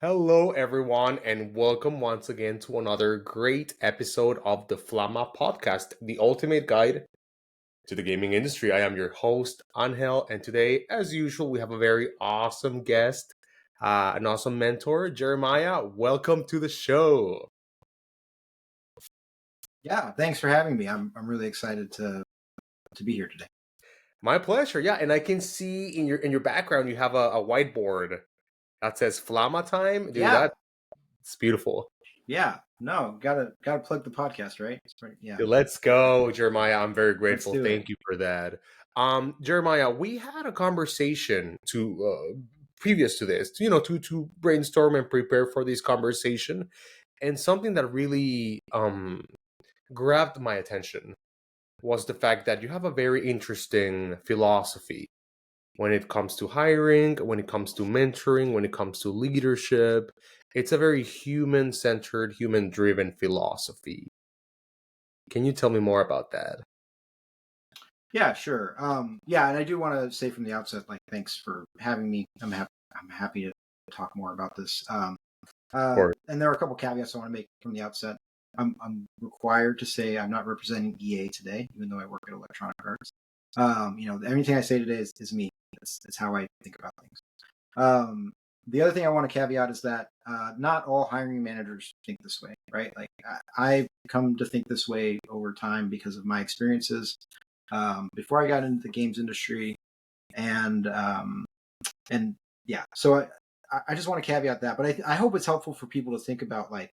Hello, everyone, and welcome once again to another great episode of the Flama podcast, the ultimate guide to the gaming industry. I am your host, Angel, and today, as usual, we have a very awesome guest, an awesome mentor, Jeremiah. Welcome to the show. Yeah, thanks for having me. I'm really excited to be here today. My pleasure. Yeah, and I can see in your background you have a whiteboard that says Flama time. Dude, Yeah, that's beautiful. yeah. No, gotta plug the podcast, right? Yeah, Let's go, Jeremiah. I'm very let's grateful. do it. Thank you for that. Jeremiah, we had a conversation to previous to this, to brainstorm and prepare for this conversation, and something that really grabbed my attention was the fact that you have a very interesting philosophy when it comes to hiring, when it comes to mentoring, when it comes to leadership. It's a very human-centered, human-driven philosophy. Can you tell me more about that? Yeah, sure. Yeah, and I do want to say from the outset, like, thanks for having me. I'm happy to talk more about this. Of course. And there are a couple caveats I want to make from the outset. I'm required to say I'm not representing EA today, even though I work at Electronic Arts. Everything I say today is me. It's how I think about things. The other thing I want to caveat is that not all hiring managers think this way, right? Like I've come to think this way over time because of my experiences before I got into the games industry, and and yeah. So I just want to caveat that, but I hope it's helpful for people to think about, like,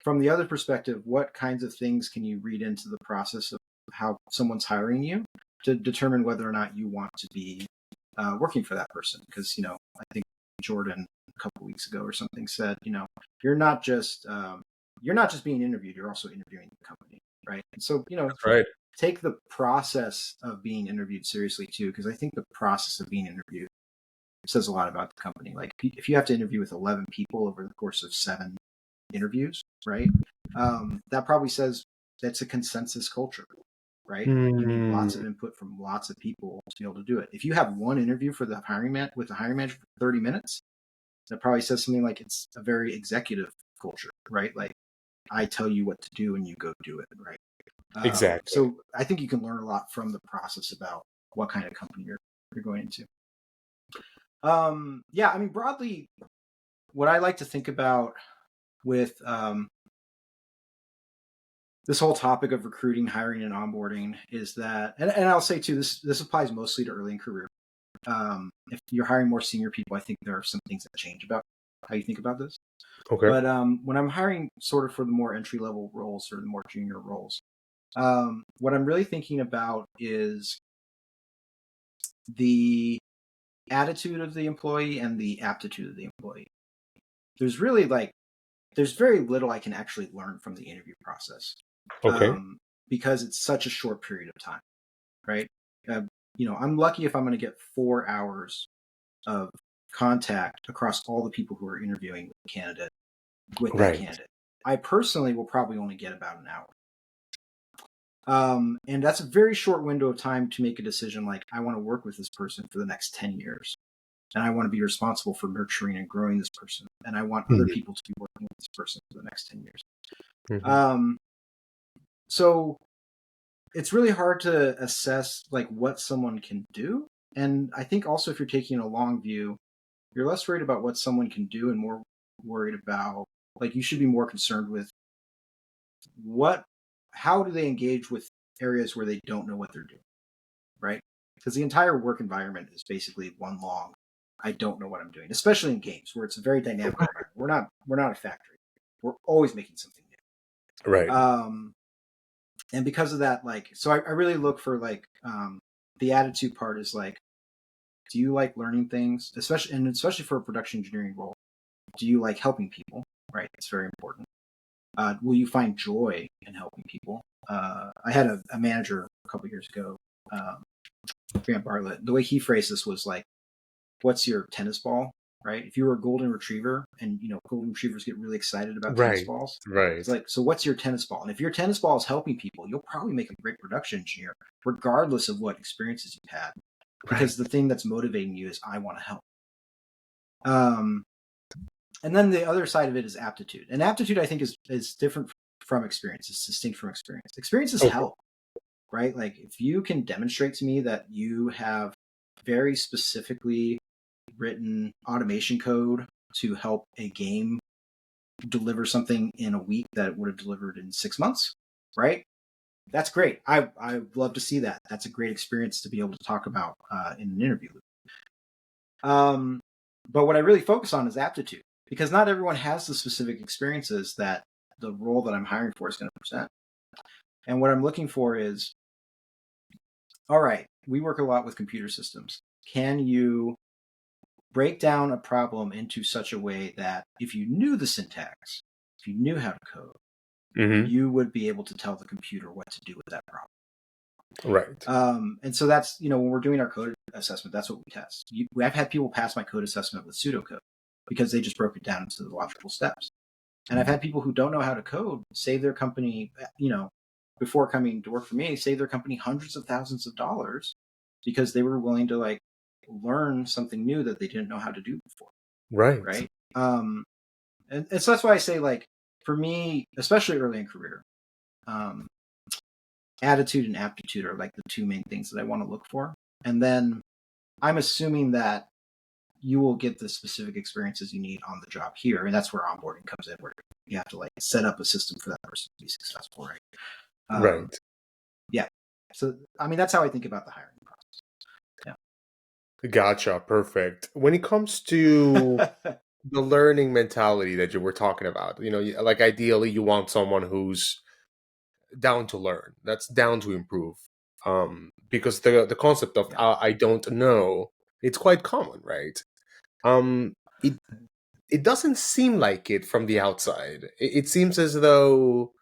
from the other perspective, what kinds of things can you read into the process of how someone's hiring you to determine whether or not you want to be working for that person? Because I think Jordan a couple of weeks ago or something said, you're not just being interviewed, you're also interviewing the company, right? And so That's right. take the process of being interviewed seriously too, because I think the process of being interviewed says a lot about the company. Like if you have to interview with 11 people over the course of 7 interviews, right? That probably says that's a consensus culture, right? You need lots of input from lots of people to be able to do it. If you have one interview for the hiring manager for 30 minutes, that probably says something like it's a very executive culture, right? Like I tell you what to do and you go do it, right? Exactly. So I think you can learn a lot from the process about what kind of company you're going into. Yeah, I mean, broadly, what I like to think about with this whole topic of recruiting, hiring, and onboarding is that, and I'll say too, this applies mostly to early in career. If you're hiring more senior people, I think there are some things that change about how you think about this. Okay. But when I'm hiring sort of for the more entry level roles or the more junior roles, what I'm really thinking about is the attitude of the employee and the aptitude of the employee. There's very little I can actually learn from the interview process. Okay. Because it's such a short period of time, right? I'm lucky if I'm going to get 4 hours of contact across all the people who are interviewing with that Right. candidate. I personally will probably only get about an hour. And that's a very short window of time to make a decision like, I want to work with this person for the next 10 years. And I want to be responsible for nurturing and growing this person. And I want other people to be working with this person for the next 10 years. So it's really hard to assess like what someone can do. And I think also if you're taking a long view, you're less worried about what someone can do and more worried about, like, you should be more concerned with how do they engage with areas where they don't know what they're doing, right? Because the entire work environment is basically one long, I don't know what I'm doing, especially in games where it's a very dynamic environment. We're not a factory. We're always making something new. Right. And because of that, like, so I really look for like the attitude part is like, do you like learning things, especially for a production engineering role? Do you like helping people? Right, it's very important. Will you find joy in helping people? I had a manager a couple years ago, Grant Bartlett. The way he phrased this was like, "What's your tennis ball?" Right? If you were a golden retriever, and golden retrievers get really excited about tennis balls. Right. It's like, so what's your tennis ball? And if your tennis ball is helping people, you'll probably make a great production engineer, regardless of what experiences you've had, because the thing that's motivating you is I want to help. And then the other side of it is aptitude. And aptitude, I think, is different from experience. It's distinct from experience. Experience is Okay. help, right? Like if you can demonstrate to me that you have very specifically written automation code to help a game deliver something in a week that it would have delivered in 6 months, right? That's great. I love to see that. That's a great experience to be able to talk about in an interview. Um, but what I really focus on is aptitude, because not everyone has the specific experiences that the role that I'm hiring for is going to present. And what I'm looking for is, all right, we work a lot with computer systems. Can you break down a problem into such a way that if you knew the syntax, if you knew how to code, Hmm. you would be able to tell the computer what to do with that problem? Right. And so that's, when we're doing our code assessment, that's what we test. I've had people pass my code assessment with pseudocode because they just broke it down into the logical steps. And I've had people who don't know how to code save their company, before coming to work for me, save their company hundreds of thousands of dollars because they were willing to like learn something new that they didn't know how to do before. Right. Right. And so that's why I say, like, for me, especially early in career, um, attitude and aptitude are like the two main things that I want to look for. And then I'm assuming that you will get the specific experiences you need on the job here. And that's where onboarding comes in, where you have to like set up a system for that person to be successful, right? Um, Right. yeah. So, I mean, that's how I think about the hiring Gotcha. Perfect. When it comes to process. the learning mentality that you were talking about, like ideally you want someone who's down to learn, that's down to improve. Because the concept of Yeah. I don't know, it's quite common, right? Um, it it doesn't seem like it from the outside. It seems as though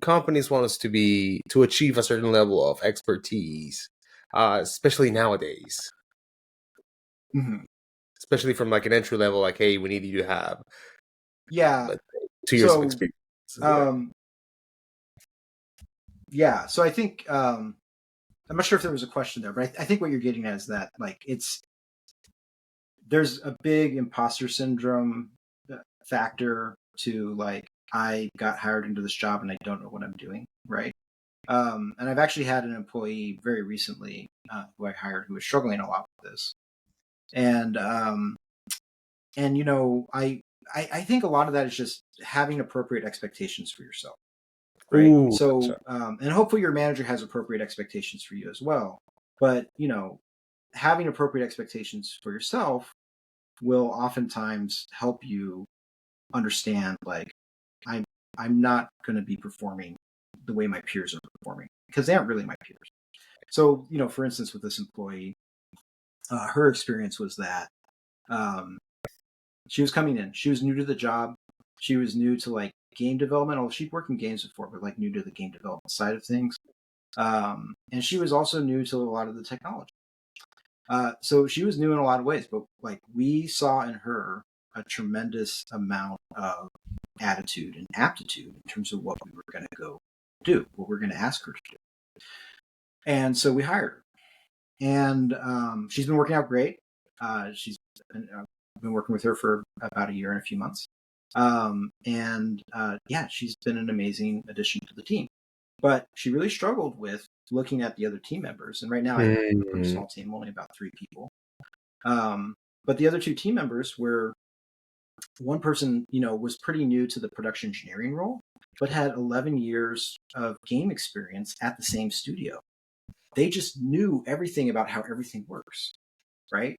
companies want us to achieve a certain level of expertise, especially nowadays, Mhm. especially from like an entry level. Like, hey, we need you to have, Yeah. let's say, 2 years of So, experience. Yeah. um, yeah. So I think, I'm not sure if there was a question there, but I think what you're getting at is that, like, there's a big imposter syndrome factor to, like, I got hired into this job and I don't know what I'm doing, right? And I've actually had an employee very recently who I hired who was struggling a lot with this, and I think a lot of that is just having appropriate expectations for yourself, right? Ooh, So, gotcha. and hopefully your manager has appropriate expectations for you as well. But having appropriate expectations for yourself will oftentimes help you understand, like, I'm I'm not going to be performing the way my peers are performing because they aren't really my peers. So, for instance, with this employee, her experience was that um, she was coming in, she was new to the job, she was new to like game development. Well, she'd worked in games before, but like new to the game development side of things. And she was also new to a lot of the technology. So she was new in a lot of ways, but like we saw in her a tremendous amount of attitude and aptitude in terms of what we were going to go do, what we're going to ask her to do. And so we hired her, and she's been working out great. She's been working with her for about a year and a few months, and yeah, she's been an amazing addition to the team. But she really struggled with looking at the other team members, and right now I have a pretty Mm, small team, only about 3 people. But the other two team members were, one person, was pretty new to the production engineering role, but had 11 years of game experience at the same studio. They just knew everything about how everything works, right?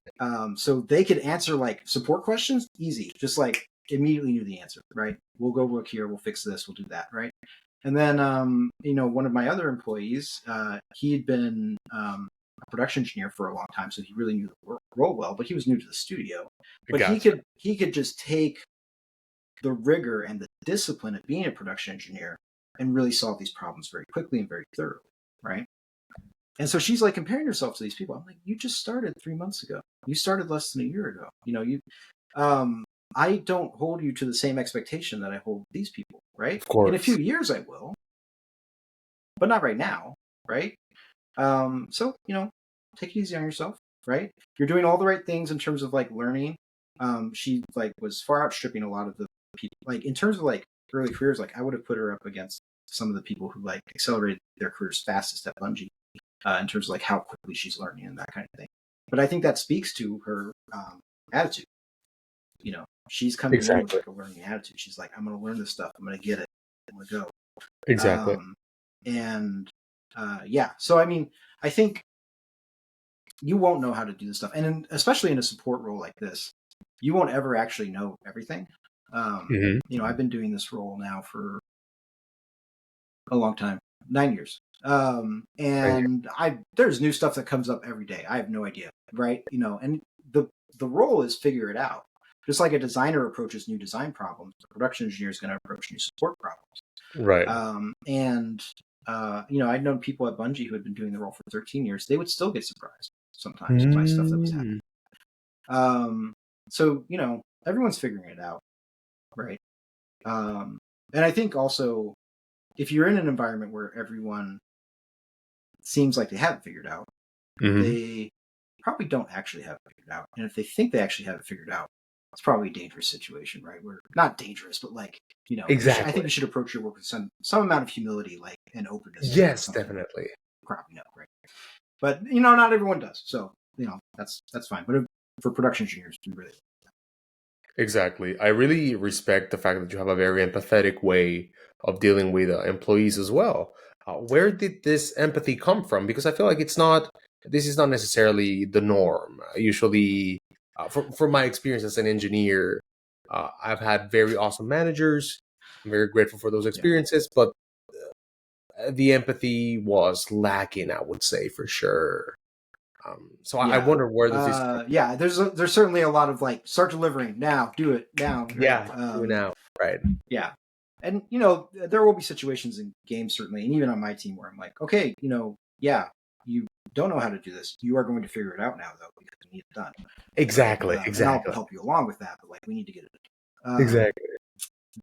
So they could answer like support questions easy, just like immediately knew the answer, right? We'll go look here, we'll fix this, we'll do that, right? And then, one of my other employees, he had been a production engineer for a long time, so he really knew the role well. But he was new to the studio. But he gotcha. could he could just take the rigor and the discipline of being a production engineer and really solve these problems very quickly and very thoroughly, right? And so she's like comparing herself to these people. I'm like, you just started 3 months ago. You started less than a year ago. Um, I don't hold you to the same expectation that I hold these people, right? Of In a few course. years, I will, but not right now, right? So take it easy on yourself, right? You're doing all the right things in terms of like learning. she like was far outstripping a lot of the people. Like in terms of like early careers, like I would have put her up against some of the people who like accelerated their careers fastest at Bungie, in terms of like how quickly she's learning and that kind of thing. But I think that speaks to her attitude. You know, she's coming in with Exactly. like a learning attitude. She's like, I'm going to learn this stuff. I'm going to get it. I'm going to go. Exactly. And yeah, so I mean, I think you won't know how to do this stuff, and especially in a support role like this, you won't ever actually know everything. Hmm. You know, I've been doing this role now for a long time, 9 years. And there's new stuff that comes up every day. I have no idea, right? You know, and the role is figure it out. Just like a designer approaches new design problems, the production engineer is going to approach new support problems. Right. And you know, I'd known people at Bungie who had been doing the role for 13 years. They would still get surprised sometimes by stuff that was happening. Mm. So you know, everyone's figuring it out, right? And I think also, if you're in an environment where everyone seems like they have it figured out, Hmm. they probably don't actually have it figured out. And if they think they actually have it figured out, it's probably a dangerous situation, right? Where not dangerous, but like, you know, I think Exactly. you should approach your work with some amount of humility, like, and openness to Yes, something definitely. cropping up, right? But you know, not everyone does, so you know that's fine. But for production engineers, we really Exactly. I really respect the fact that you have a very empathetic way of dealing with employees as well. Where did this empathy come from? Because I feel like this is not necessarily the norm. Usually, from my experience as an engineer, I've had very awesome managers. I'm very grateful for those yeah. experiences, but the empathy was lacking, I would say, for sure. So I Yeah. wonder where does this come Yeah, there's certainly a lot of like start delivering now, do it now, from? right? Yeah, do it now. Right. Yeah. And you know, there will be situations in games certainly, and even on my team where I'm like, okay, you know, yeah, you don't know how to do this. You are going to figure it out now though, because we need it done. Right. Exactly. And I'll Exactly. help you along with that, but like we need to get it done. Exactly.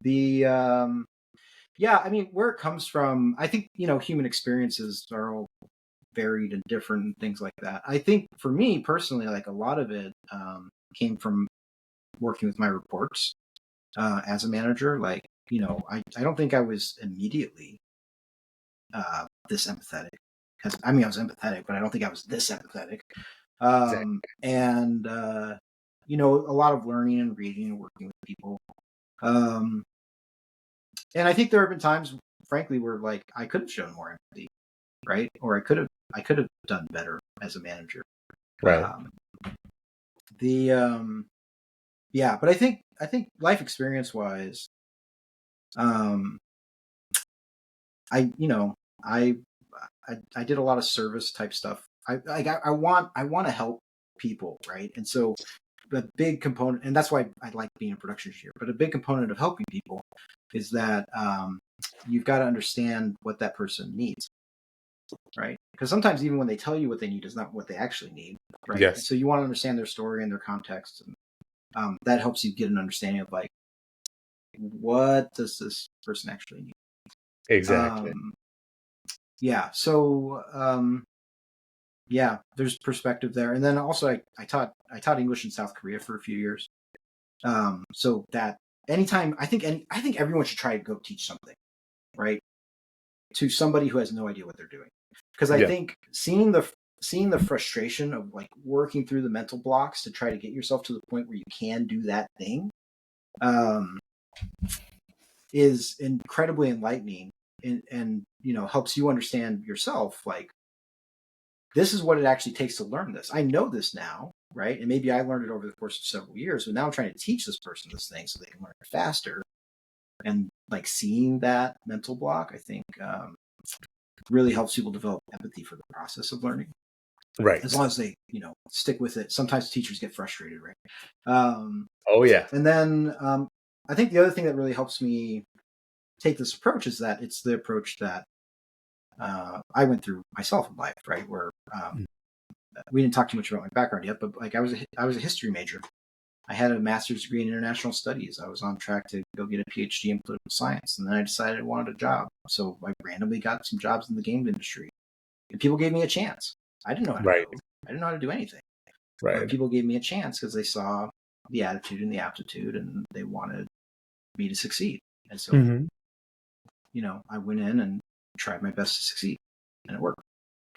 The yeah, I mean, where it comes from, I think, you know, human experiences are all varied and different and things like that. I think for me personally, like a lot of it came from working with my reports as a manager. Like, you know, I don't think I was immediately this empathetic. Because I mean, I was empathetic, but I don't think I was this empathetic. Exactly. And you know, a lot of learning and reading and working with people. Um, and I think there have been times, frankly, where like I could have shown more empathy, right? Or I could have done better as a manager. Right. Um, the yeah, but I think life experience wise, um, I you know I, I did a lot of service type stuff. I want to help people, right? And so the big component, and that's why I like being a production engineer. But a big component of helping people is that you've got to understand what that person needs, right? Because sometimes even when they tell you what they need is not what they actually need, right? And Yes. so you want to understand their story and their context, and that helps you get an understanding of like what does this person actually need. Exactly. Um, yeah, so yeah, there's perspective there, and then also I taught English in South Korea for a few years. So that anytime I think everyone should try to go teach something, right, to somebody who has no idea what they're doing, because I Yeah. think seeing the frustration of like working through the mental blocks to try to get yourself to the point where you can do that thing um, is incredibly enlightening and you know helps you understand yourself like this is what it actually takes to learn this. I know this now, right? And maybe I learned it over the course of several years, but now I'm trying to teach this person this thing so they can learn it faster. And like seeing that mental block, I think really helps people develop empathy for the process of learning. As Right. long as they, you know, stick with it. Sometimes teachers get frustrated, right? Um, Oh yeah. and then I think the other thing that really helps me take this approach is that it's the approach that I went through myself in life, right? Where we didn't talk too much about my background yet, but like I was a history major. I had a master's degree in international studies. I was on track to go get a PhD in political science, and then I decided I wanted a job. So I randomly got some jobs in the game industry, and people gave me a chance. I didn't know how to Right. code. I didn't know how to do anything, but Right. people gave me a chance because they saw the attitude and the aptitude, and they wanted me to succeed. And so, Hmm. I went in and tried my best to succeed, and it worked.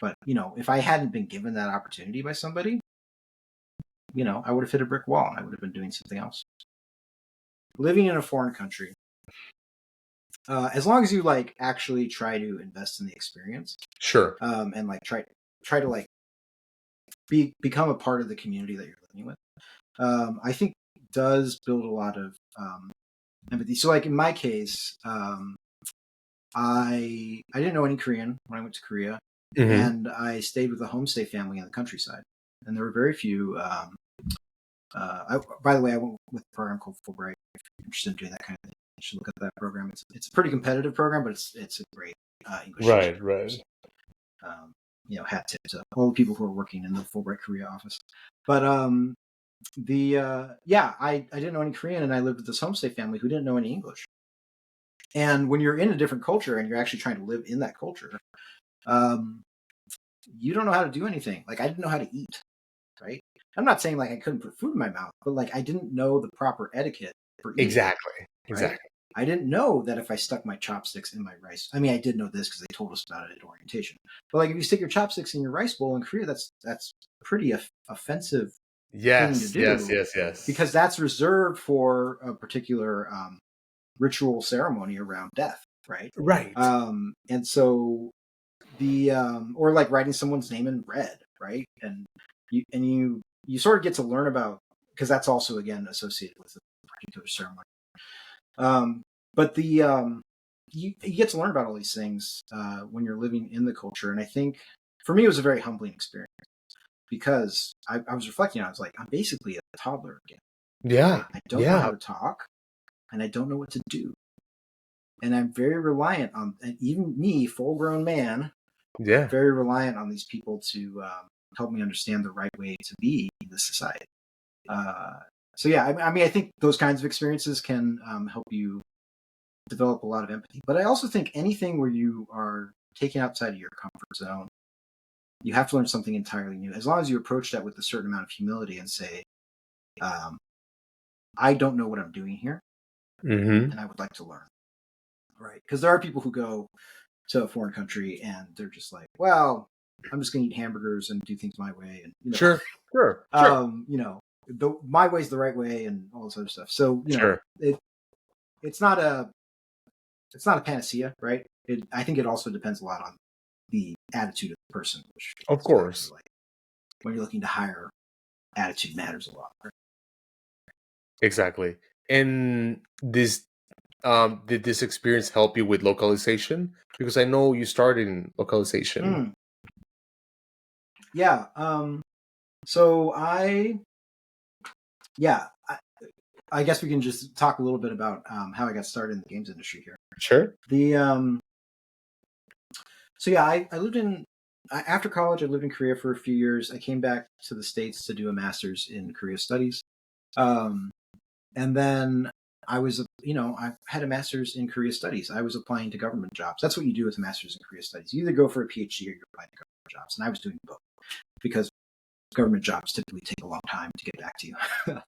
But, if I hadn't been given that opportunity by somebody, I would have hit a brick wall and I would have been doing something else. Living in a foreign country, as long as you like actually try to invest in the experience, Sure. and like try to like become a part of the community that you're living with, I think does build a lot of empathy. So like in my case, I didn't know any Korean when I went to Korea, Hmm. and I stayed with a homestay family in the countryside, and there were very few. By the way, I went with a program called Fulbright. If you're interested in doing that kind of thing, you should look at that program. It's a pretty competitive program, but it's a great English teaching Right, program. right. So, hat tip to all the people who are working in the Fulbright Korea office. But I didn't know any Korean, and I lived with this homestay family who didn't know any English. And when you're in a different culture and you're actually trying to live in that culture, um, you don't know how to do anything. Like I didn't know how to eat, right? I'm not saying like I couldn't put food in my mouth, but like I didn't know the proper etiquette for eating, Exactly. right? Exactly. I didn't know that if I stuck my chopsticks in my rice, I mean, I did know this because they told us about it at orientation. But like if you stick your chopsticks in your rice bowl in Korea, that's pretty offensive thing to Yes, yes, do yes, yes. because that's reserved for a particular ritual ceremony around death, right? Right. And so the or like writing someone's name in red, right? And you sort of get to learn about because that's also again associated with a particular ceremony. But you get to learn about all these things when you're living in the culture, and I think for me it was a very humbling experience because I was reflecting. I was like, I'm basically a toddler again, right? Yeah, I don't know how yeah, to talk, and I don't know what to do, and I'm very reliant on, and even me, full-grown man, yeah. very reliant on these people to help me understand the right way to be in this society. Uh, so yeah, I mean, I think those kinds of experiences can help you develop a lot of empathy. But I also think anything where you are taken outside of your comfort zone, you have to learn something entirely new. As long as you approach that with a certain amount of humility and say, um, "I don't know what I'm doing here, Hmm. and I would like to learn." Right? Because there are people who go to a foreign country and they're just like, "Well, I'm just going to eat hamburgers and do things my way," and Sure, sure, sure, my way's the right way and all this other stuff. So sure. it's not a it's not a panacea, right? I think it also depends a lot on the attitude of the person, which Of gets back to course. like when you're looking to hire, attitude matters a lot. Right? Exactly. And did this experience help you with localization? Because I know you started in localization. Mm, yeah. So yeah, I guess we can just talk a little bit about how I got started in the games industry here. Sure. The So yeah, I lived in after college. I lived in Korea for a few years. I came back to the States to do a master's in Korea studies, um, and then I had a master's in Korea studies. I was applying to government jobs. That's what you do with a master's in Korea studies. You either go for a PhD or you're applying to government jobs, and I was doing both because government jobs typically take a long time to get back to you.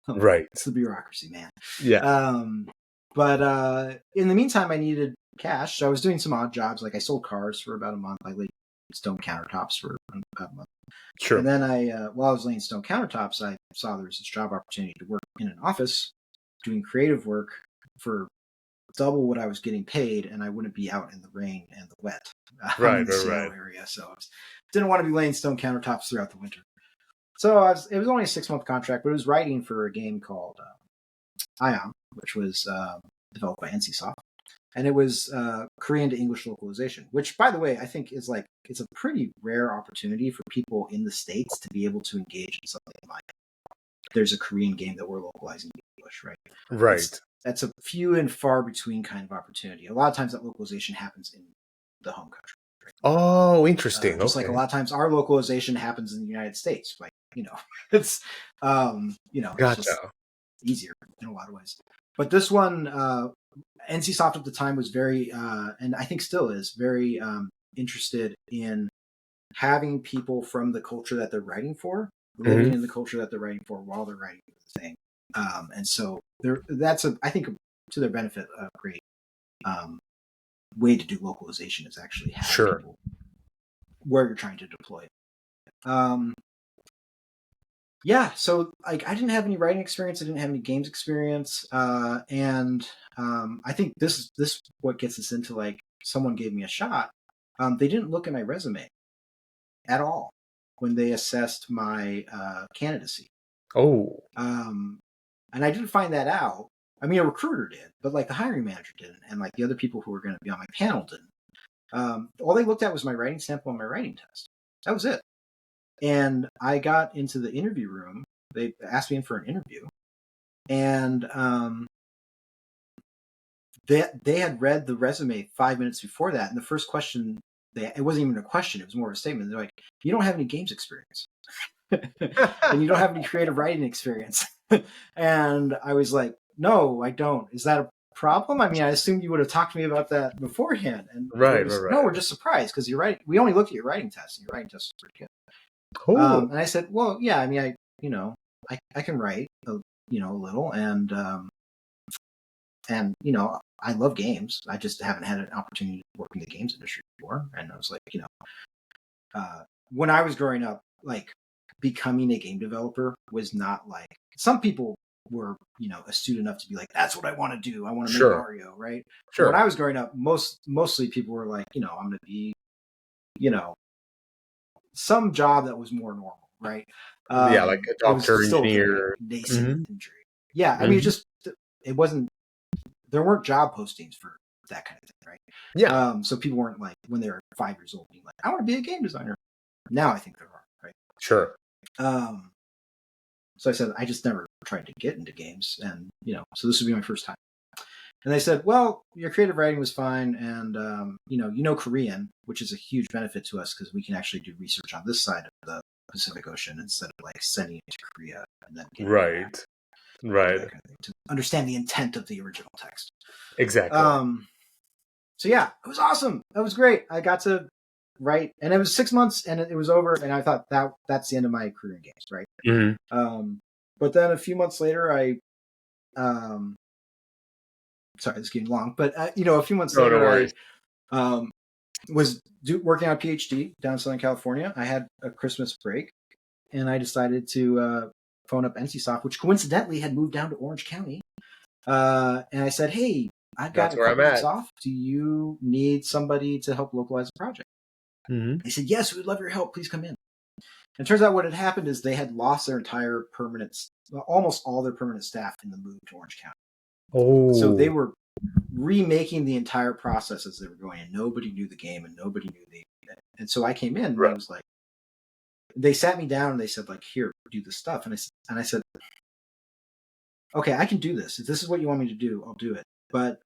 Right. It's the bureaucracy, man. Yeah. Um, but in the meantime, I needed cash, so I was doing some odd jobs. Like I sold cars for about a month. I laid stone countertops for about a month. And Sure. then while I was laying stone countertops, I saw there was this job opportunity to work in an office doing creative work for double what I was getting paid, and I wouldn't be out in the rain and the wet. I'm Right. in the Right. Seattle Right. area, so didn't want to be laying stone countertops throughout the winter. It was only a 6-month contract, but it was writing for a game called Ion, which was developed by NCSoft, and it was Korean to English localization. Which, by the way, I think is like it's a pretty rare opportunity for people in the States to be able to engage in something like there's a Korean game that we're localizing to English, right? That's Right. that's a few and far between kind of opportunity. A lot of times that localization happens in the home country. Oh, interesting. Just like a Okay. lot of times our localization happens in the United States. Like, it's, it's just Gotcha. easier in a lot of ways. But this one, NCSoft at the time was very, and I think still is, very interested in having people from the culture that they're writing for living Hmm. in the culture that they're writing for while they're writing the thing. And so that's I think to their benefit, a great um, way to do localization is actually have Sure. people where you're trying to deploy it. Um, yeah, so like I didn't have any writing experience, I didn't have any games experience, and I think this what gets us into like someone gave me a shot. They didn't look at my resume at all when they assessed my candidacy. Oh, Um, and I didn't find that out. I mean, a recruiter did, but like the hiring manager didn't, and like the other people who were going to be on my panel didn't. All they looked at was my writing sample and my writing test. That was it. And I got into the interview room. They asked me in for an interview, and they had read the resume 5 minutes before that. And the first question, it wasn't even a question; it was more of a statement. They're like, "You don't have any games experience." And you don't have any creative writing experience. And I was like, no, I don't. Is that a problem? I mean, I assumed you would have talked to me about that beforehand. And they right, right, was, no, we're right. just surprised because you're right. We only looked at your writing test, and your writing test is pretty good. Oh, And I said, well, yeah, I mean, I can write, a little, and I love games. I just haven't had an opportunity to work in the games industry before. And I was like, when I was growing up, like becoming a game developer was not like some people were, astute enough to be like, that's what I want to do. I want to make sure, Mario, right? But when sure. I was growing up, mostly people were like, I'm going to be, you know, some job that was more normal, right? Yeah, like a It was doctor, still very engineer. nascent Hmm. injury. Yeah, I mean, Hmm. it wasn't. There weren't job postings for that kind of thing, Yeah, right? So people weren't like when they were 5 years old being like, I want to be a game designer. Now I think there are, right? sure. Um, so I said, I just never tried to get into games. And, so this would be my first time. And they said, well, your creative writing was fine. And, Korean, which is a huge benefit to us because we can actually do research on this side of the Pacific Ocean instead of like sending it to Korea and then getting it back, Right, right. that kind of thing, to understand the intent of the original text. Exactly. Um, so yeah, it was awesome. That was great. I got to write, and it was 6 months, and it was over. And I thought that's the end of my career in games, right? Hmm. But then a few months later, um, sorry, this is getting long, but a few months No, no later, I worries. um, was working on a PhD down in Southern California. I had a Christmas break, and I decided to phone up NCSoft, which coincidentally had moved down to Orange County. And I said, "Hey, I've got That's a where I'm couple weeks at. off. Do you need somebody to help localize the project?" Hmm. They said, "Yes, we'd love your help. Please come in." And it turns out what had happened is they had lost their entire almost all their permanent staff in the move to Orange County. So they Oh, were remaking the entire process as they were going, and nobody knew the game, and nobody knew the. And so I came in, and I right. was like, they sat me down, and they said, like, here, do the stuff, and I said, okay, I can do this. If this is what you want me to do, I'll do it. But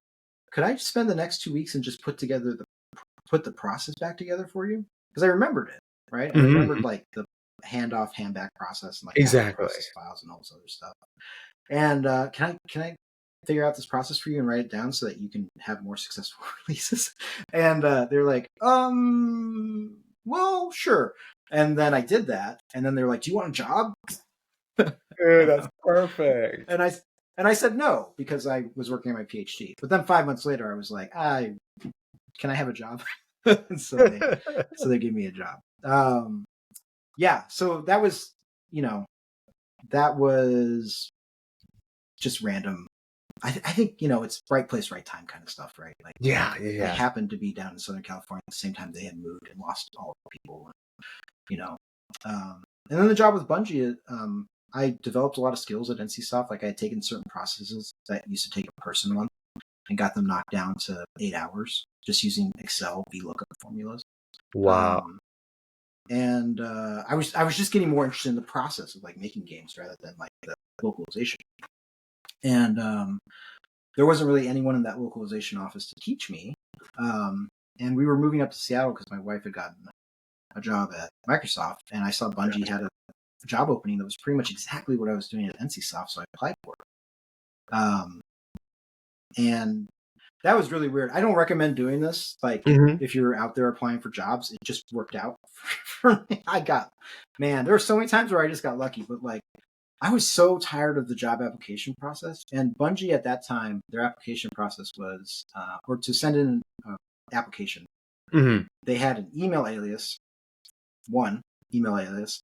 could I spend the next 2 weeks and just put the process back together for you? Because I remembered it, right? I remembered Hmm. like the handoff, handback process, and like having the Exactly. process files and all this other stuff. And can I figure out this process for you and write it down so that you can have more successful releases? And they're like, well, sure. And then I did that, and then they're like, do you want a job? Dude, that's perfect. and I and I said no because I was working on my PhD. But then 5 months later, I was like, can I have a job? And so they gave me a job. Yeah, so that was just random. I think it's right place, right time kind of stuff, right? Like Yeah, yeah, I yeah. happened to be down in Southern California at the same time they had moved and lost all the people, you know. And then the job with Bungie, I developed a lot of skills at NCSoft. Like I had taken certain processes that used to take a person a month and got them knocked down to 8 hours just using Excel VLOOKUP formulas. Wow. Um, and I was just getting more interested in the process of like making games rather than like the localization. And there wasn't really anyone in that localization office to teach me. And we were moving up to Seattle because my wife had gotten a job at Microsoft, and I saw Bungie had a job opening that was pretty much exactly what I was doing at NCSoft, so I applied for it. And that was really weird. I don't recommend doing this. Like, Hmm. if you're out there applying for jobs, it just worked out for me. There were so many times where I just got lucky, but like, I was so tired of the job application process. And Bungie at that time, their application process was, or to send in an application, Hmm. they had an email alias, one email alias,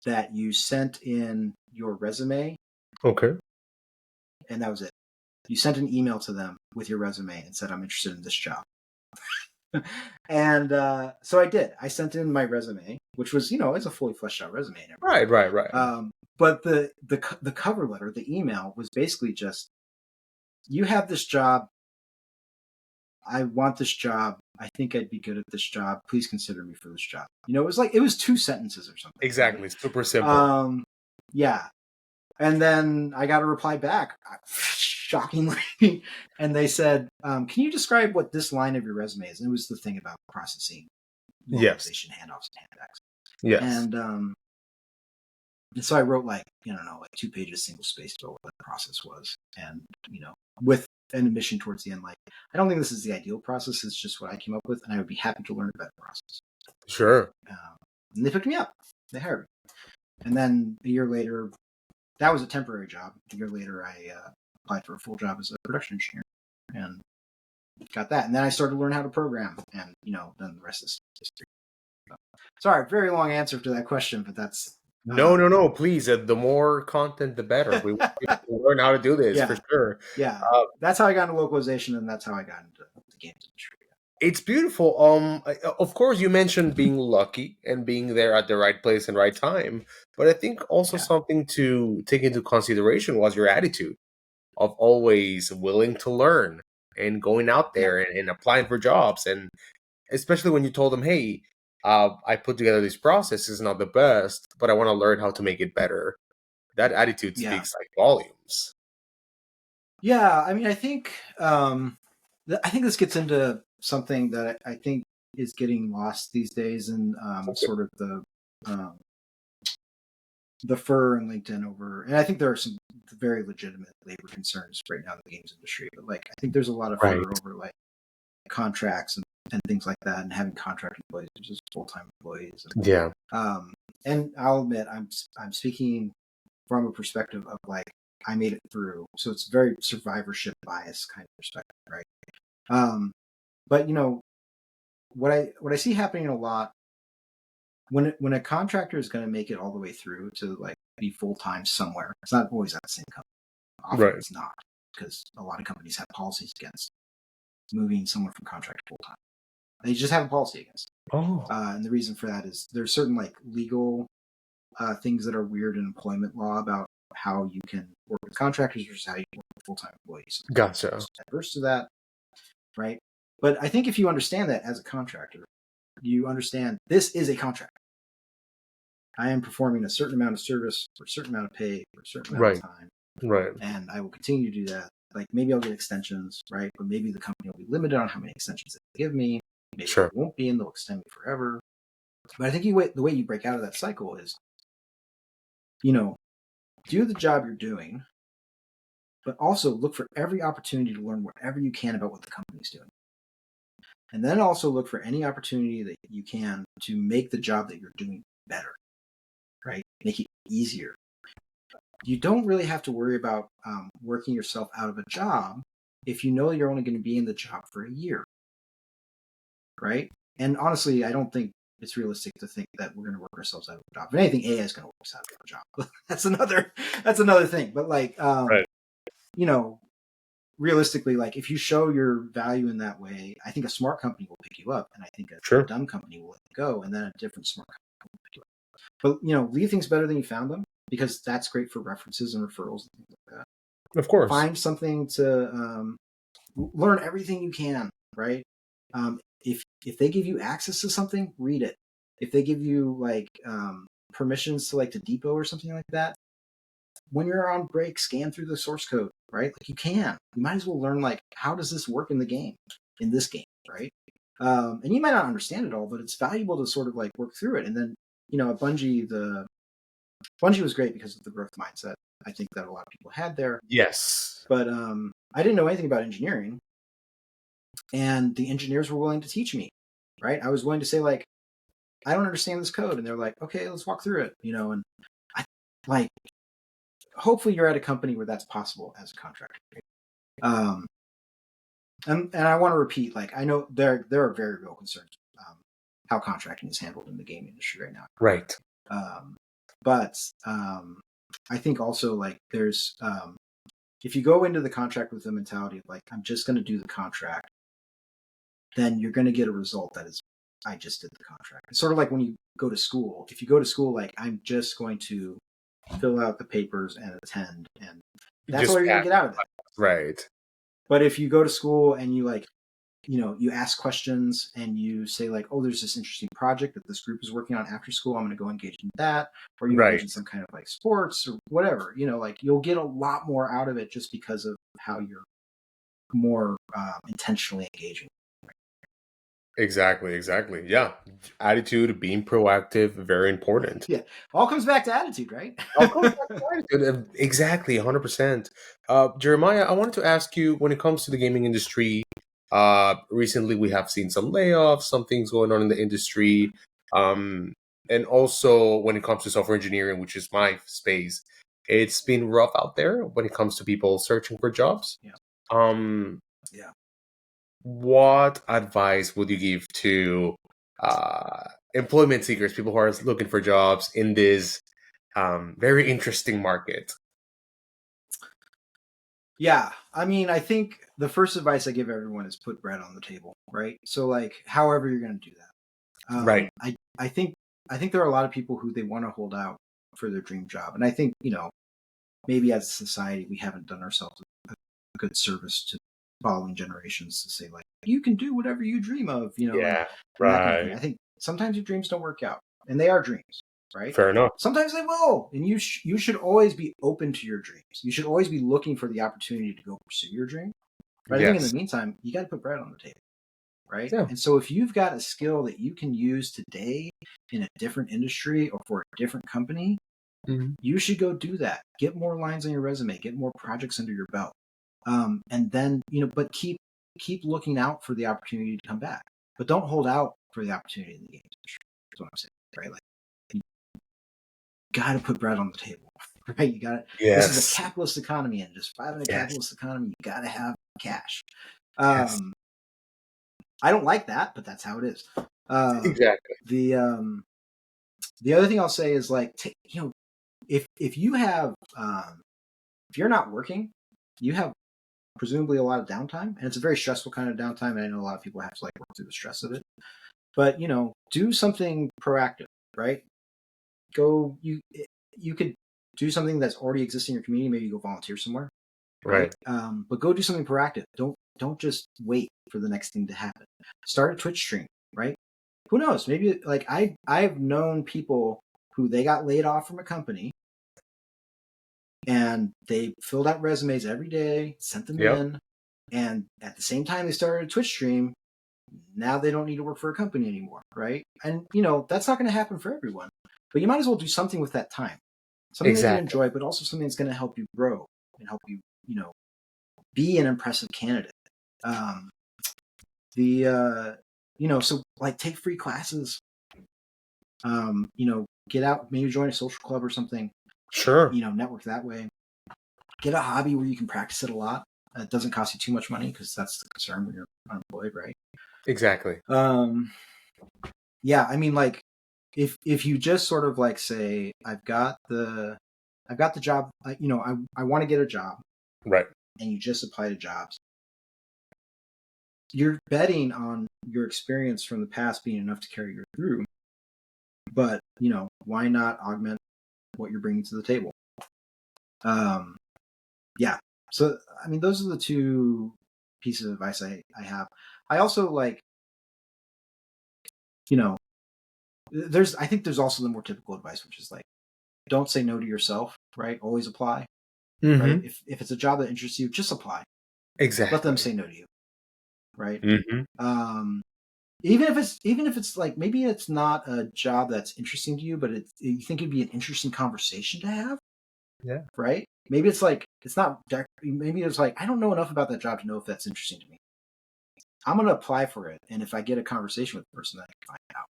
that you sent in your resume, Okay. and that was it. You sent an email to them with your resume and said, I'm interested in this job. And so I did. I sent in my resume, which was, it's a fully fleshed out resume and everything. Right, right, right. But the cover letter, the email, was basically just, you have this job. I want this job. I think I'd be good at this job. Please consider me for this job. It was two sentences or something, right? Exactly. Super simple. Yeah. And then I got a reply back, shockingly, and they said, "Can you describe what this line of your resume is?" And it was the thing about processing, Yes. localization, handoffs, and handbacks. Yes. And so I wrote like 2 pages single spaced about what the process was, and with an admission towards the end, like, I don't think this is the ideal process. It's just what I came up with, and I would be happy to learn a better process. Sure. And they picked me up. They hired me. And then a year later, that was a temporary job. A year later, I applied for a full job as a production engineer and got that. And then I started to learn how to program, and then the rest is history. Sorry, very long answer to that question, but that's No, no, no. Please, the more content, the better. We want people to learn how to do this for yeah, sure. yeah. Uh, That's how I got into localization, and that's how I got into the games industry. it's beautiful. Of course, you mentioned being lucky and being there at the right place and right time, but I think also Yeah, something to take into consideration was your attitude of always willing to learn and going out yeah, there and applying for jobs, and especially when you told them, "Hey, I put together this process. It's not the best, but I want to learn how to make it better." That attitude yeah, speaks like volumes. yeah. I mean, I think this gets into something that I think is getting lost these days in Okay. sort of um, the fur and LinkedIn over, and I think there are some very legitimate labor concerns right now in the games industry, but like I think there's a lot of Right. fur over like contracts and things like that, and having contract employees versus full time employees. Yeah. And I'll admit, I'm speaking from a perspective of like I made it through, so it's very survivorship bias kind of perspective, right? But what I see happening a lot when a contractor is going to make it all the way through to like be full time somewhere, it's not always at the same company. Often Right. it's not, because a lot of companies have policies against moving someone from contract to full time. They just have a policy against it. Oh. And the reason for that is there's certain like legal things that are weird in employment law about how you can work with contractors versus how you can work with full time employees. Gotcha. Adverse to that, right? But I think if you understand that as a contractor, you understand this is a contract. I am performing a certain amount of service for a certain amount of pay for a certain amount of Right. time, Right. and I will continue to do that. Like maybe I'll get extensions, right? But maybe the company will be limited on how many extensions they give me. Maybe they Sure. won't be, and they'll extend me forever. But I think the way you break out of that cycle is, do the job you're doing, but also look for every opportunity to learn whatever you can about what the company's doing. And then also look for any opportunity that you can to make the job that you're doing better, right? Make it easier. You don't really have to worry about working yourself out of a job if you know you're only going to be in the job for a year, right? And honestly, I don't think it's realistic to think that we're going to work ourselves out of a job. If anything, AI is going to work us out of a job. that's another thing. But like, Right. you know, realistically, like if you show your value in that way, I think a smart company will pick you up, and I think a Sure. dumb company will let you go, and then a different smart company will pick you up. But leave things better than you found them, because that's great for references and referrals and things like that. Of course. Find something to learn everything you can, right? If they give you access to something, read it. If they give you like permissions to like the depot or something like that, when you're on break, scan through the source code, right? Like you might as well learn like how does this work in this game, right? And you might not understand it all, but it's valuable to sort of like work through it. And then at Bungie was great because of the growth mindset I think that a lot of people had there. Yes. But I didn't know anything about engineering, and the engineers were willing to teach me, right? I was willing to say like, I don't understand this code, and they're like, okay, let's walk through it, and I like hopefully you're at a company where that's possible as a contractor. Um, and I want to repeat, like, I know there are very real concerns how contracting is handled in the game industry right now. Right. Um, but I think also like there's if you go into the contract with the mentality of like I'm just going to do the contract, then you're going to get a result that is I just did the contract. It's sort of like when you go to school. If you go to school like I'm just going to fill out the papers and attend, and that's all Just you're going pass. to get out of it. Right. But if you go to school and you like you ask questions and you say like, oh, there's this interesting project that this group is working on after school. I'm going to go engage in that, or you engage Right. in some kind of like sports or whatever. Like you'll get a lot more out of it just because of how you're more intentionally engaging. Exactly. Exactly. Yeah. Attitude, being proactive, very important. Yeah, all comes back to attitude, right? I'll come back to attitude. Exactly, 100%. Jeremiah, I wanted to ask you when it comes to the gaming industry. Recently, we have seen some layoffs, some things going on in the industry, and also when it comes to software engineering, which is my space, it's been rough out there when it comes to people searching for jobs. Yeah. Um, Yeah. what advice would you give to employment seekers, people who are looking for jobs in this very interesting market? Yeah, I mean, I think the first advice I give everyone is put bread on the table, right? So, like, however you're going to do that. Right. I think there are a lot of people who they want to hold out for their dream job, and I think maybe as a society we haven't done ourselves a good service to following generations to say like you can do whatever you dream of, Yeah. and that kind of thing. Right. I think sometimes your dreams don't work out, and they are dreams, right? Fair enough. Sometimes they will, and you should always be open to your dreams. You should always be looking for the opportunity to go pursue your dream. But I think in the Yes. meantime, you got to put bread on the table, right? Yeah. And so if you've got a skill that you can use today in a different industry or for a different company, Mhm. you should go do that. Get more lines on your resume, get more projects under your belt. And then, but keep looking out for the opportunity to come back. But don't hold out for the opportunity in the game industry. That's what I'm saying, right? Like you gotta put bread on the table. Right? You gotta this is a Yes. capitalist economy, and just five in a Yes. capitalist economy, you gotta have cash. Yes. I don't like that, but that's how it is. Exactly. The other thing I'll say is like, if you have if you're not working, you have presumably a lot of downtime, and it's a very stressful kind of downtime. And I know a lot of people have to like work through the stress of it. But do something proactive, right? Go you could do something that's already existing in your community. Maybe go volunteer somewhere, right? Right. But go do something proactive. Don't just wait for the next thing to happen. Start a Twitch stream, right? Who knows? Maybe like I've known people who they got laid off from a company and they filled out resumes every day, sent them Yep. in, and at the same time they started a Twitch stream. Now they don't need to work for a company anymore, right? And that's not going to happen for everyone. But you might as well do something with that time, something that you Exactly. enjoy, but also something that's going to help you grow and help you, be an impressive candidate. Um, so like take free classes, get out, maybe join a social club or something, Sure. network that way. Get a hobby where you can practice it a lot. It doesn't cost you too much money because that's the concern when you're unemployed, right? Exactly. Yeah, I mean, like, if you just sort of like say, I've got the job, I want to get a job, Right. and you just apply to jobs, you're betting on your experience from the past being enough to carry you through. But why not augment what you're bringing to the table? Yeah. So I mean, those are the two pieces of advice I have. I also like, I think there's also the more typical advice, which is like, don't say no to yourself, right? Always apply, right? Mm-hmm. If it's a job that interests you, just apply. Let them Exactly. say no to you, right? Mm-hmm. Um, even if it's like maybe it's not a job that's interesting to you, but you think it'd be an interesting conversation to have, Yeah. right? Maybe it's like it's not. Maybe it's like I don't know enough about that job to know if that's interesting to me. I'm going to apply for it, and if I get a conversation with the person, then I can find out,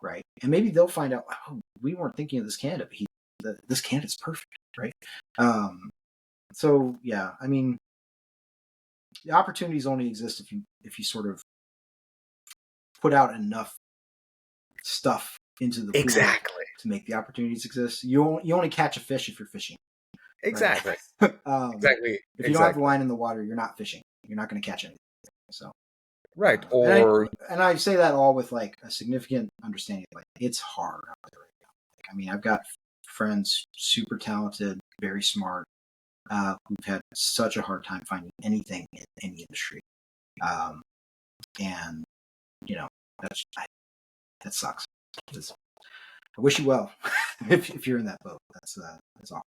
right? And maybe they'll find out. Oh, we weren't thinking of this candidate. But this candidate's perfect. right? So yeah, I mean, the opportunities only exist if you sort of put out enough stuff into the pool Exactly. to make the opportunities exist. You only catch a fish if you're fishing, right? Exactly. Exactly. If you don't have the Exactly. line in the water, you're not fishing. You're not going to catch anything. So, Right. and I Or and I say that all with like a significant understanding. Like it's hard out there right now. Like, I mean, I've got friends super talented, very smart, who've had such a hard time finding anything in any industry, um, and you know that sucks. I wish you well if you're in that boat. That's awful.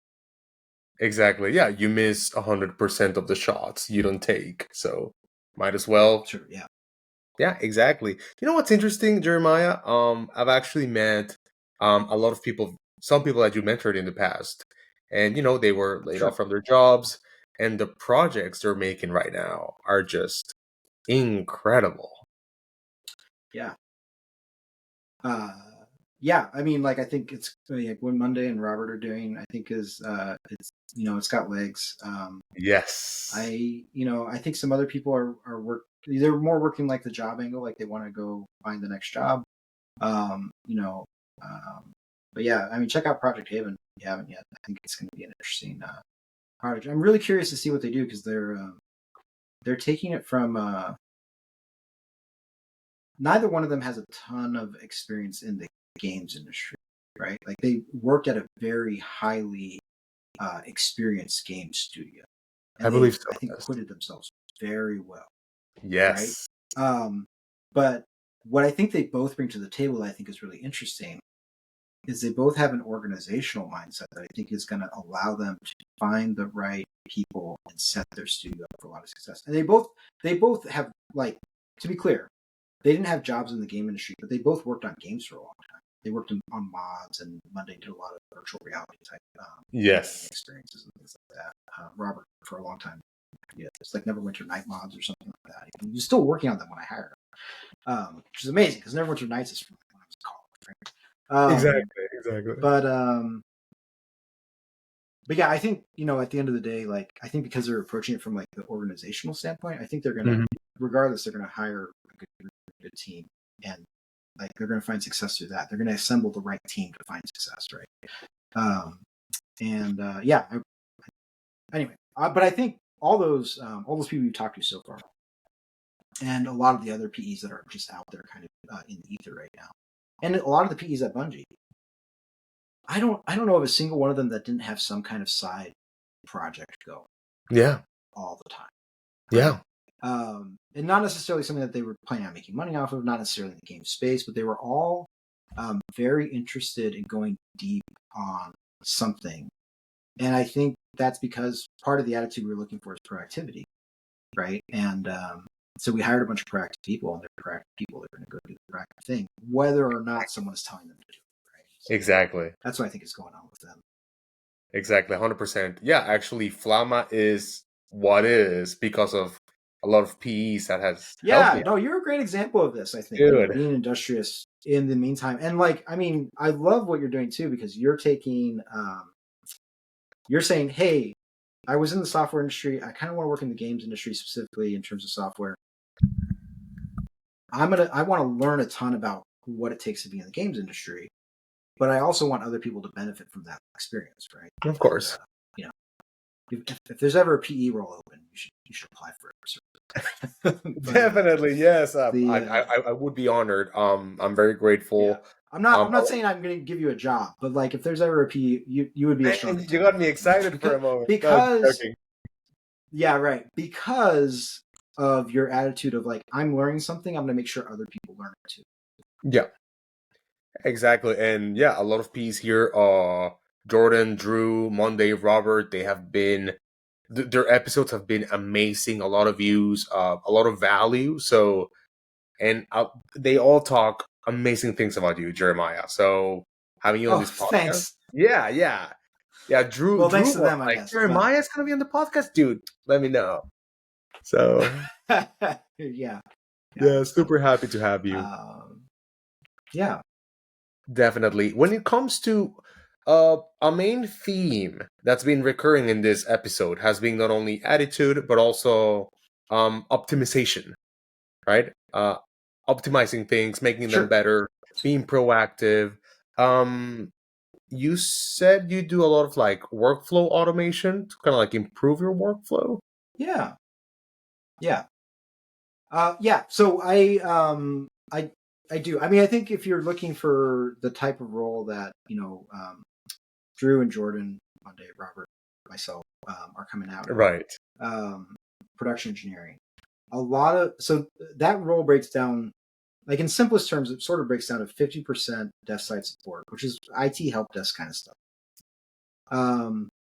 exactly. Yeah, you miss 100% of the shots you don't take. So might as well. Sure, yeah, Yeah, exactly. You know what's interesting, Jeremiah? I've actually met a lot of people, some people that you mentored in the past, and they were laid sure, off from their jobs, and the projects they're making right now are just incredible. yeah. Uh, yeah, I mean, like I think it's like what Monday and Robert are doing. I think is it's got legs. Yes. I think some other people are they're more working like the job angle, like they want to go find the next job. Um, you know, um, but yeah, I mean, check out Project Haven if you haven't yet. I think it's going to be an interesting project. I'm really curious to see what they do because they're taking it from neither one of them has a ton of experience in the games industry, right? Like they worked at a very highly experienced game studio, I and believe they've so. I think Yes. acquitted themselves very well, right? Yes. Um, but what I think they both bring to the table that I think is really interesting is they both have an organizational mindset that I think is going to allow them to find the right people and set their studio up for a lot of success. And they both have, like, to be clear, they didn't have jobs in the game industry, but they both worked on games for a long time. They worked on mods, and Monday did a lot of virtual reality type gaming Yes. experiences and things like that. Robert for a long time, yeah, it's like Neverwinter Night mods or something like that. He was still working on them when I hired him, which is amazing because Neverwinter Nights is from when I was in college, right? Exactly. Exactly. But yeah, I think at the end of the day, like I think because they're approaching it from like the organizational standpoint, I think they're gonna, Mhm. regardless, they're gonna hire a good team, and like they're gonna find success through that. They're gonna assemble the right team to find success, right? Um, and yeah. Anyway, but I think all those people we've talked to so far, and a lot of the other PEs that are just out there, kind of in the ether right now, and a lot of the PEs at Bungie, I don't know of a single one of them that didn't have some kind of side project going Yeah. all the time, right? Yeah. And not necessarily something that they were planning on making money off of, not necessarily in the game space, but they were all very interested in going deep on something. And I think that's because part of the attitude we were looking for is proactivity, right? And so we hired a bunch of proactive people, and they're proactive people. They're going to go do the proactive thing, whether or not someone is telling them to do it, right? So Exactly. that's what I think is going on with them. Exactly. 100%. Yeah. Actually, Flama is what is because of a lot of PEs that has helped Yeah, me no, out. you're a great example of this, I think, Dude. being industrious in the meantime. And like, I mean, I love what you're doing too, because you're taking, you're saying, hey, I was in the software industry. I kind of want to work in the games industry specifically in terms of software. I want to learn a ton about what it takes to be in the games industry, but I also want other people to benefit from that experience, right? Of And, course. you know, if there's ever a PE role open, you should apply for it. But Definitely. Yes. the I would be honored. I'm very Yeah. grateful. I'm not. Um, I'm not saying I'm going to give you a job, but like if there's ever a P, you would be a strong you contender got me for me excited for because a moment. No, because joking. yeah, right. Because of your attitude of like I'm learning something, I'm going to make sure other people learn it too. Yeah. Exactly. And yeah, a lot of P's here. Jordan, Drew, Monday, Robert. They have been. Their episodes have been amazing. A lot of views. A lot of value. So and they all talk amazing things about you, Jeremiah. So having you on Oh, this podcast, thanks. yeah. Drew, Well, thanks Drew to was them, I like, guess. But Jeremiah's gonna be on the podcast, dude. Let me know. So yeah, yeah, that's cool. super happy to have you. Um, yeah, Definitely. When it comes to A main theme that's been recurring in this episode has been not only attitude but also optimization, right? Optimizing things, making them Sure. better, being proactive. Um, you said you do a lot of like workflow automation to kind of like improve your workflow. Yeah. Yeah. Yeah. So I do. I mean, I think if you're looking for the type of role that Drew and Jordan, Monday, Robert, myself, are coming out in, Right. production engineering. A lot of so that role breaks down, like in simplest terms, it sort of breaks down to 50% desk side support, which is IT help desk kind of stuff.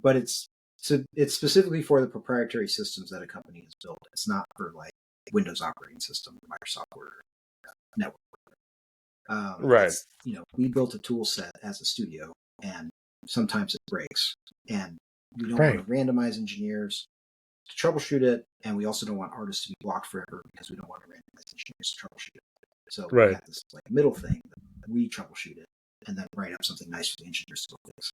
But it's specifically for the proprietary systems that a company has built. It's not for like Windows operating system, Microsoft Word, network. Right. It's we built a tool set as a studio, and sometimes it breaks, and we don't want Right. to randomize engineers to troubleshoot it, and we also don't want artists to be blocked forever because we don't want to randomize engineers to troubleshoot it. So we Right. have this like middle thing that we troubleshoot it and then write up something nice for the engineers to go fix.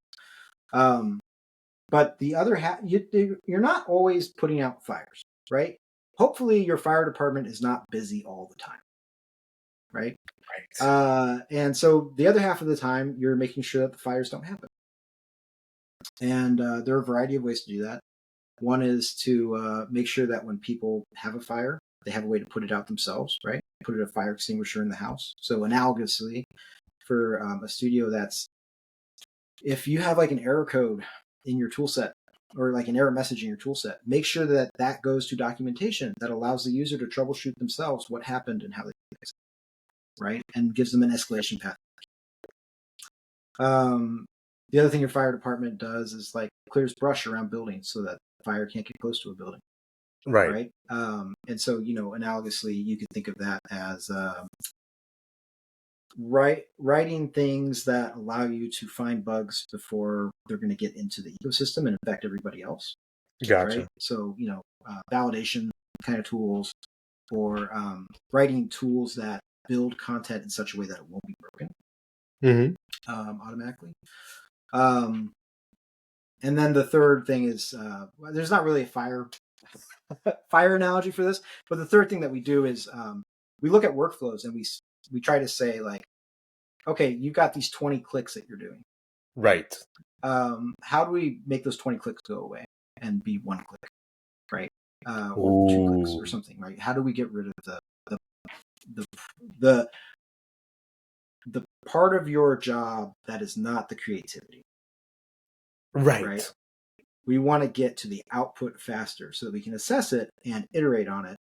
But the other half, you're not always putting out fires, right? Hopefully, your fire department is not busy all the time, right? Right. And so the other half of the time, you're making sure that the fires don't happen. And there are a variety of ways to do that. One is to make sure that when people have a fire, they have a way to put it out themselves, right? Put a fire extinguisher in the house. So analogously, for a studio that's, if you have like an error code in your tool set or like an error message in your tool set, make sure that that goes to documentation that allows the user to troubleshoot themselves what happened and how they fix it, right? And gives them an escalation path. The other thing your fire department does is like clears brush around buildings so that fire can't get close to a building, Right. right? And so, analogously, you could think of that as writing things that allow you to find bugs before they're going to get into the ecosystem and affect everybody else, right? Gotcha. So, validation kind of tools, or writing tools that build content in such a way that it won't be broken Mm-hmm. automatically. And then the third thing is there's not really a fire analogy for this, but the third thing that we do is we look at workflows and we try to say like, okay, you've got these 20 clicks that you're doing. Right. How do we make those 20 clicks go away and be one click, right? Or two clicks or Ooh. something, right? How do we get rid of the the the part of your job that is not the creativity, right? Right. We want to get to the output faster so that we can assess it and iterate on it,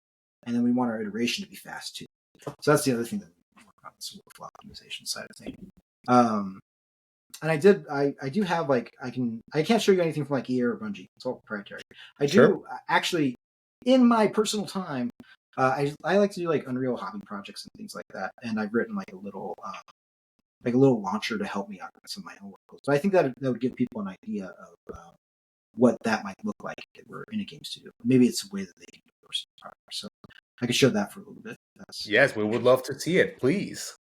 and then we want our iteration to be fast too. So that's the other thing that we work on, this workflow optimization side of things. And I do have like I can't show you anything from like EA or Bungie. It's all proprietary. I Sure. do actually, in my personal time, I like to do like Unreal hobby projects and things like that, and I've written like a little launcher to help me out with some of my own workflows. So I think that would give people an idea of what that might look like if we're in a game studio. Maybe it's a way that they can do it. So I could show that for a little bit. That's Yes, we would love to see it. Please.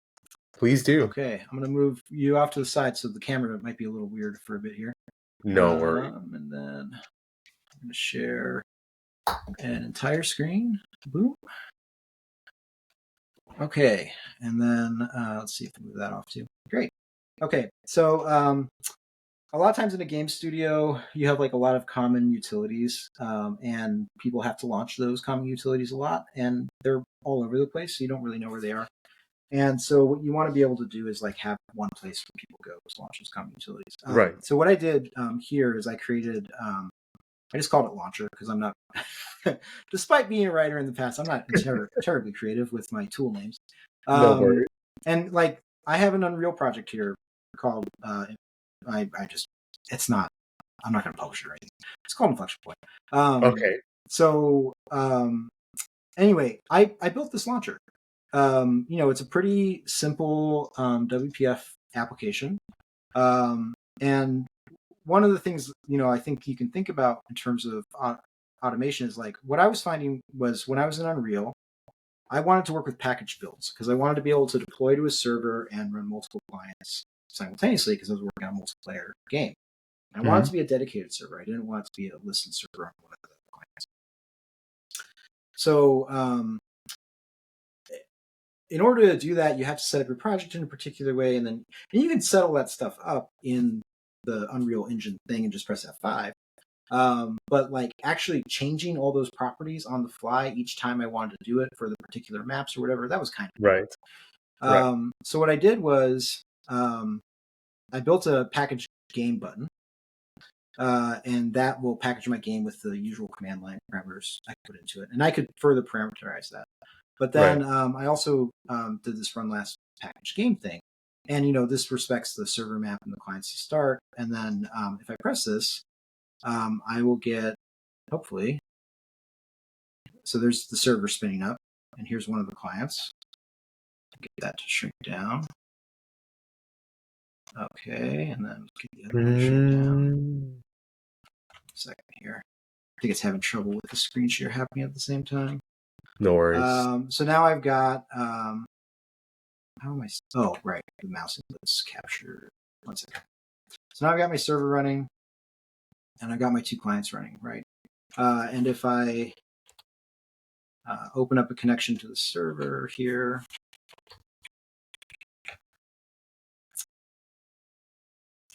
Please do. okay. I'm going to move you off to the side so the camera might be a little weird for a bit here. No worries. And then I'm going to share an entire screen. Boom. Okay. And then let's see if I move that off too. Great. Okay. So a lot of times in a game studio, you have like a lot of common utilities, and people have to launch those common utilities a lot, and they're all over the place, so you don't really know where they are. And so what you want to be able to do is like have one place where people go to launch those common utilities. Right. So what I did here is I created, I just called it Launcher because I'm not, despite being a writer in the past, I'm not terribly creative with my tool names. No worries. And like I have an Unreal project here called I just it's not I'm not going to publish it or anything. It's called Inflection Point. Okay. So anyway, I built this launcher. It's a pretty simple WPF application, and one of the things I think you can think about in terms of automation is like what I was finding was when I was in Unreal, I wanted to work with package builds because I wanted to be able to deploy to a server and run multiple clients simultaneously because I was working on a multiplayer game. And I wanted it to Mhm. be a dedicated server. I didn't want it to be a listed server on one of the clients. So in order to do that, you have to set up your project in a particular way, and you can settle that stuff up in the Unreal Engine thing and just press F5. But like actually changing all those properties on the fly each time I wanted to do it for the particular maps or whatever, that was kind of Right. Right. so what I did was I built a package game button, and that will package my game with the usual command line parameters I put into it, and I could further parameterize that. But Right. then I also did this run last package game thing, and this respects the server map and the clients to start, and then if I press this, I will get hopefully. So there's the server spinning up, and here's one of the clients. Get that to shrink down. Okay, and then get the other one to shrink down. Mm. Second here. I think it's having trouble with the screen share happening at the same time. No worries. So now I've got how am I? Oh, right, the mouse inputs capture. 1 second. So now I've got my server running, and I've got my two clients running, right? And if I open up a connection to the server here,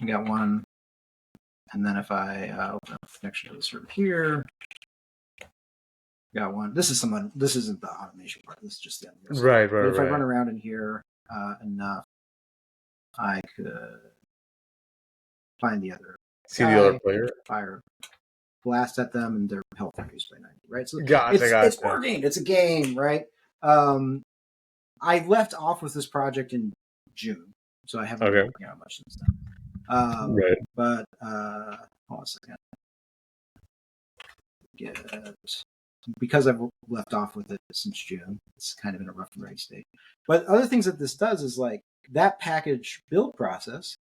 I got one. And then if I open up a connection to the server here, got one. This isn't the automation part. This is just the Unreal stuff. Right. Right. But if I run Right. around in here enough, I could find the other See the other guy, player. fire blast at them, and their health increased by 90. Right. So Gotcha. it's Gotcha. working. It's a game, right? I left off with this project in June, so I haven't been Okay. working on much since then. Right. But hold on a second. Because I've left off with it since June, it's kind of in a rough and ready state. But other things that this does is like that package build process.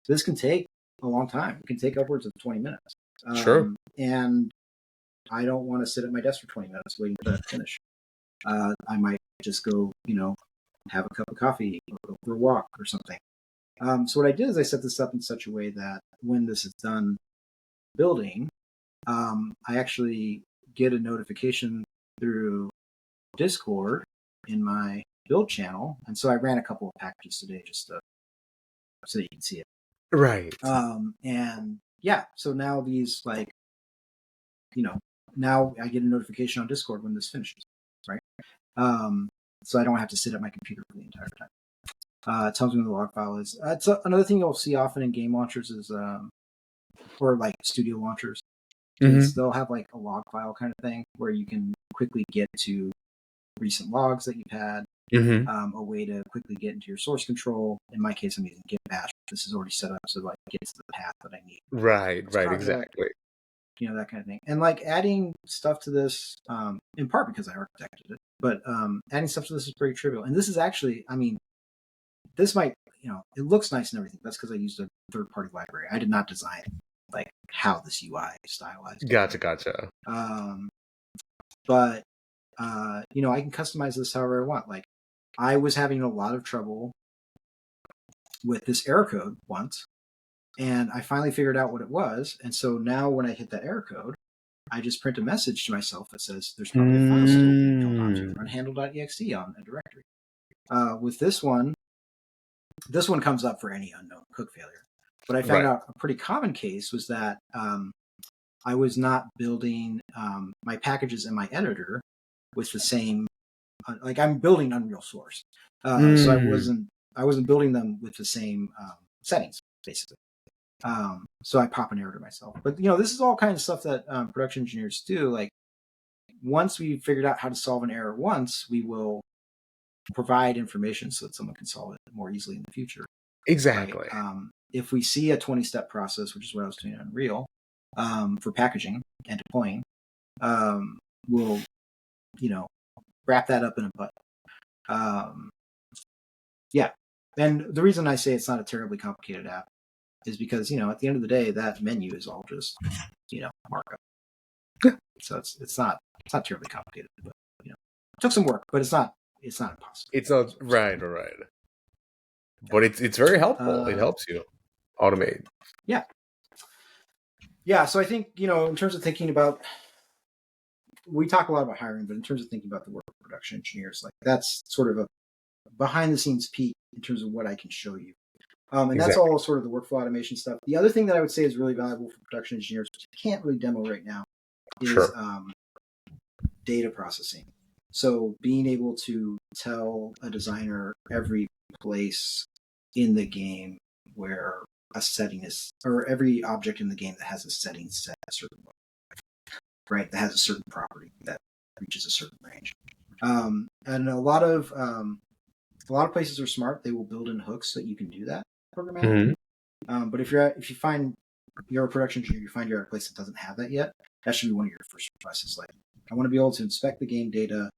This can take a long time. It can take upwards of 20 minutes. Sure. And I don't want to sit at my desk for 20 minutes waiting for that to finish. I might just go, have a cup of coffee or go for a walk or something. So what I did is I set this up in such a way that when this is done building, I actually get a notification through Discord in my build channel, and so I ran a couple of packages today just so that you can see it. Right. And yeah, so now these now I get a notification on Discord when this finishes, right? So I don't have to sit at my computer for the entire time. It tells me what the log file is. It's another thing you'll see often in game launchers is, or like studio launchers, is they'll have like a log file kind of thing where you can quickly get to recent logs that you've had, a way to quickly get into your source control. In my case, I'm using git bash. This is already set up so like get to the path that I need. Right. This Right. project, Exactly. that kind of thing. And like adding stuff to this, in part because I architected it, but adding stuff to this is pretty trivial. And this is actually, this might, it looks nice and everything. That's because I used a third-party library. I did not design like how this UI stylized. Gotcha. Gotcha. But I can customize this however I want. Like I was having a lot of trouble with this error code once, and I finally figured out what it was. And so now when I hit that error code, I just print a message to myself that says there's probably a file still being held onto, run handle.exe on a directory. With this one comes up for any unknown cook failure. But I found out a pretty common case was that I was not building my packages in my editor with the same, like I'm building Unreal Source, so I wasn't building them with the same settings basically. So I pop an error to myself. But this is all kinds of stuff that production engineers do. Like once we figured out how to solve an error once, we will provide information so that someone can solve it more easily in the future. Exactly. Right? If we see a 20-step process, which is what I was doing on Unreal, for packaging and deploying, we'll wrap that up in a button. Yeah. And the reason I say it's not a terribly complicated app is because, at the end of the day, that menu is all just, markup. Yeah. So it's not terribly complicated, but, it took some work, but it's not impossible. It's not right. All right. but it's very helpful. It Uh, helps you automate. yeah, yeah. So I think in terms of thinking about, we talk a lot about hiring, but in terms of thinking about the work of production engineers, like that's sort of a behind the scenes peek in terms of what I can show you. And that's Exactly. all sort of the workflow automation stuff. The other thing that I would say is really valuable for production engineers, which I can't really demo right now, is Sure. data processing. So being able to tell a designer every place in the game where a setting is, or every object in the game that has a setting set a certain way, right? That has a certain property that reaches a certain range. And a lot of places are smart. They will build in hooks so that you can do that programmatically. Hmm. But if you find you're a production engineer, you find you're at a place that doesn't have that yet, that should be one of your first requests. Is like, I want to be able to inspect the game data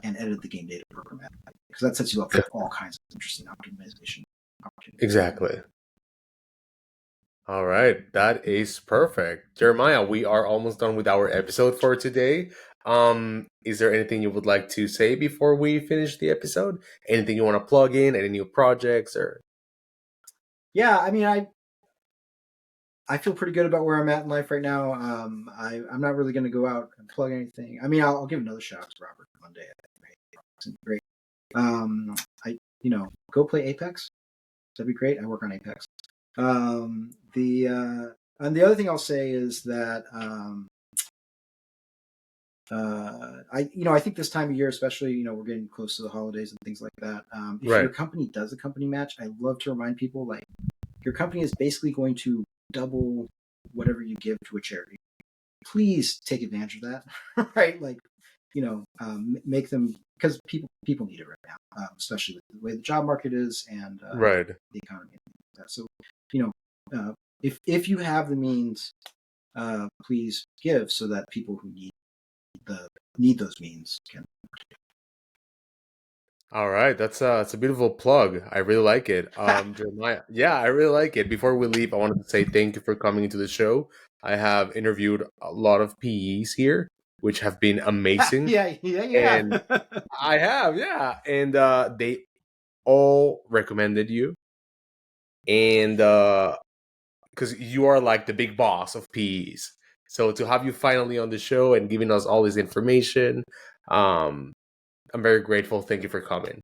and edit the game data programmatically, because that sets you up for all kinds of interesting optimization opportunities. Exactly. All right, that is perfect. Jeremiah, we are almost done with our episode for today. Is there anything you would like to say before we finish the episode? Anything you want to plug in? Any new projects or Yeah, I mean, I feel pretty good about where I'm at in life right now. I'm not really going to go out and plug anything. I mean, I'll give another shout out to Robert one day. It's great. I go play Apex. That'd be great. I work on Apex. The and the other thing I'll say is that I think this time of year, especially we're getting close to the holidays and things like that. If your right? company does a company match, I love to remind people, like, your company is basically going to double whatever you give to a charity. Please take advantage of that, right? Like, make them, because people need it right now, especially with the way the job market is and Right. the economy. So, you know, if you have the means, please give so that people who need those means can. All right, that's a beautiful plug. I really like it. Jeremiah, yeah, I really like it. Before we leave, I wanted to say thank you for coming into the show. I have interviewed a lot of PEs here, which have been amazing, Yeah, yeah, and yeah. I have, yeah, and they all recommended you, and because you are like the big boss of PEs. So to have you finally on the show and giving us all this information, I'm very grateful. Thank you for coming.